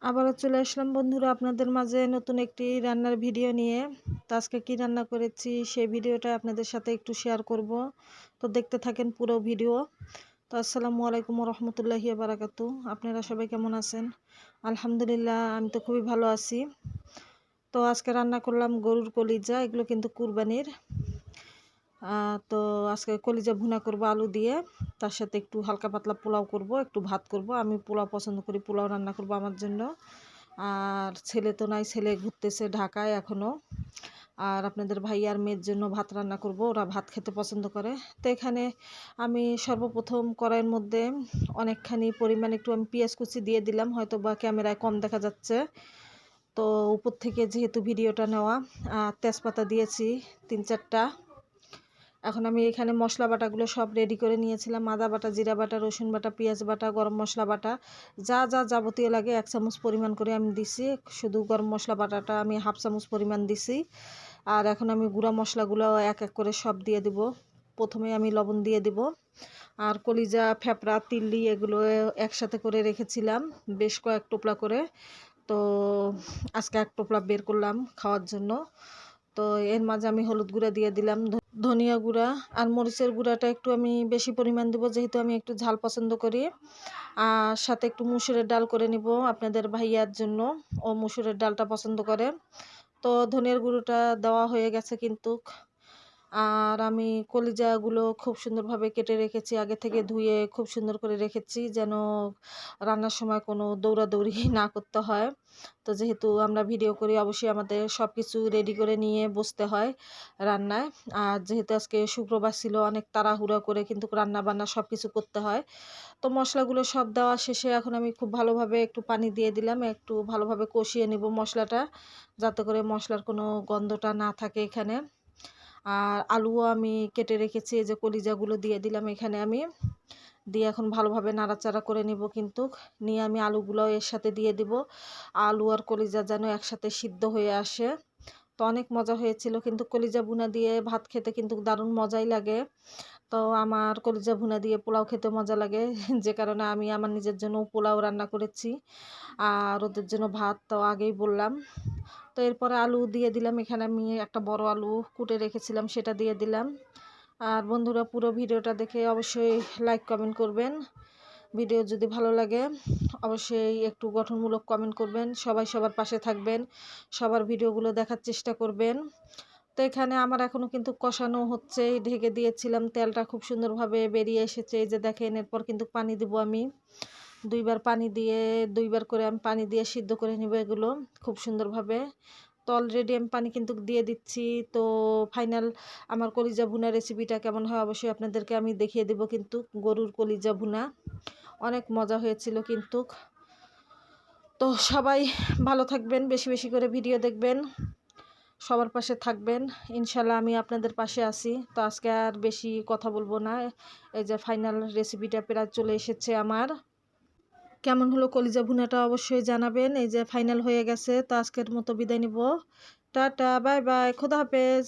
আবারও চলে আসলাম বন্ধুরা আপনাদের মাঝে নতুন একটি রান্নার ভিডিও নিয়ে। তো আজকে কি রান্না করেছি সেই ভিডিওটা আপনাদের সাথে একটু শেয়ার করব। তো দেখতে থাকেন পুরো ভিডিও। তো আসসালামু আলাইকুম রহমতুল্লাহি বারাকাতু। আপনারা সবাই কেমন আছেন? আলহামদুলিল্লাহ, আমি তো খুবই ভালো আছি। তো আজকে রান্না করলাম গরুর কলিজা, এগুলো কিন্তু কুরবানির। তো আজকে কলিজা ভুনা করব আলু দিয়ে, তার সাথে একটু হালকা পাতলা পোলাও করব, একটু ভাত করব। আমি পোলাও পছন্দ করি, পোলাও রান্না করব আমার জন্য। আর ছেলে তো নাই, ছেলে ঘুরতেছে ঢাকায় এখনও। আর আপনাদের ভাই আর মেয়ের জন্য ভাত রান্না করব, ওরা ভাত খেতে পছন্দ করে। তো এখানে আমি সর্বপ্রথম কড়াইয়ের মধ্যে অনেকখানি পরিমাণ একটু আমি পেঁয়াজ কুচি দিয়ে দিলাম, হয়তো বা ক্যামেরায় কম দেখা যাচ্ছে। তো উপর থেকে যেহেতু ভিডিওটা নেওয়া, তেজপাতা দিয়েছি 3-4টা। এখন আমি এখানে মশলা বাটাগুলো সব রেডি করে নিয়েছিলাম। আদা বাটা, জিরা বাটা, রসুন বাটা, পেঁয়াজ বাটা, গরম মশলা বাটা, যা যা যাবতীয় লাগে 1 চামচ পরিমাণ করে আমি দিছি। শুধু গরম মশলা বাটাটা আমি 1/2 চামচ পরিমাণ দিছি। আর এখন আমি গুঁড়া মশলাগুলো এক এক করে সব দিয়ে দিব। প্রথমে আমি লবণ দিয়ে দিব। আর কলিজা, ফেপড়া, তিল্লি এগুলো একসাথে করে রেখেছিলাম বেশ কয়েক টোপলা করে। তো আজকে 1 টোপলা বের করলাম খাওয়ার জন্য। তো এর মাঝে আমি হলুদ গুঁড়া দিয়ে দিলাম, ধনিয়া গুঁড়া আর মরিচের গুঁড়াটা একটু আমি বেশি পরিমাণ দেবো, যেহেতু আমি একটু ঝাল পছন্দ করি। আর সাথে একটু মুসুরের ডাল করে নিব আপনাদের ভাইয়ার জন্য, ও মুসুরের ডালটা পছন্দ করে। তো ধনিয়ার গুঁড়োটা দেওয়া হয়ে গেছে কিন্তু। আর আমি কলিজাগুলো খুব সুন্দরভাবে কেটে রেখেছি, আগে থেকে ধুয়ে খুব সুন্দর করে রেখেছি, যেন রান্নার সময় কোনো দৌড়াদৌড়ি না করতে হয়। তো যেহেতু আমরা ভিডিও করি, অবশ্যই আমাদের সব কিছু রেডি করে নিয়ে বসতে হয় রান্নায়। আর যেহেতু আজকে শুক্রবার ছিল, অনেক তাড়াহুড়া করে কিন্তু রান্না বান্না সব কিছু করতে হয়। তো মশলাগুলো সব দেওয়া শেষে এখন আমি খুব ভালোভাবে একটু পানি দিয়ে দিলাম, একটু ভালোভাবে কষিয়ে নেব মশলাটা, যাতে করে মশলার কোনো গন্ধটা না থাকে এখানে। আর আলুও আমি কেটে রেখেছি, এই যে কলিজাগুলো দিয়ে দিলাম এখানে আমি, দিয়ে এখন ভালোভাবে নাড়াচাড়া করে নিব কিন্তু। নিয়ে আমি আলুগুলোও এর সাথে দিয়ে দিব। আলু আর কলিজা যেন একসাথে সিদ্ধ হয়ে আসে। তো অনেক মজা হয়েছিল কিন্তু, কলিজা ভুনা দিয়ে ভাত খেতে কিন্তু দারুণ মজাই লাগে। তো আমার কলিজা ভুনা দিয়ে পোলাও খেতে মজা লাগে, যে কারণে আমি আমার নিজের জন্য পোলাও রান্না করেছি, আর ওদের জন্য ভাত তো আগেই বললাম। তো এরপরে আলু দিয়ে দিলাম, এখানে আমি একটা বড় আলু কুটে রেখেছিলাম, সেটা দিয়ে দিলাম। আর বন্ধুরা, পুরো ভিডিওটা দেখে অবশ্যই লাইক কমেন্ট করবেন। ভিডিও যদি ভালো লাগে অবশ্যই একটু গঠনমূলক কমেন্ট করবেন। সবাই সবার পাশে থাকবেন, সবার ভিডিওগুলো দেখার চেষ্টা করবেন। তো এখানে আমার এখনও কিন্তু কষানো হচ্ছে, ঢেকে দিয়েছিলাম, তেলটা খুব সুন্দরভাবে বেরিয়ে এসেছে, এই যে দেখেন। এরপর কিন্তু পানি দিব আমি 2বার পানি দিয়ে, 2বার করে আমি পানি দিয়ে সিদ্ধ করে নেব এগুলো খুব সুন্দরভাবে। তো অলরেডি আমি পানি কিন্তু দিয়ে দিচ্ছি। তো ফাইনাল আমার কলিজা ভুনা রেসিপিটা কেমন হয় অবশ্যই আপনাদেরকে আমি দেখিয়ে দেব কিন্তু। গরুর কলিজা ভুনা অনেক মজা হয়েছিল কিন্তু। তো সবাই ভালো থাকবেন, বেশি বেশি করে ভিডিও দেখবেন, সবার পাশে থাকবেন। ইনশাল্লাহ আমি আপনাদের পাশে আছি। তো আজকে আর বেশি কথা বলবো না, এই যে ফাইনাল রেসিপিটা প্রায় চলে এসেছে আমার। কেমন হলো কলিজা ভুনাটা অবশ্যই জানাবেন। এই যে ফাইনাল হয়ে গেছে। তো আজকের মতো বিদায় নিব। টাটা, বাই বাই, খোদা হাফেজ।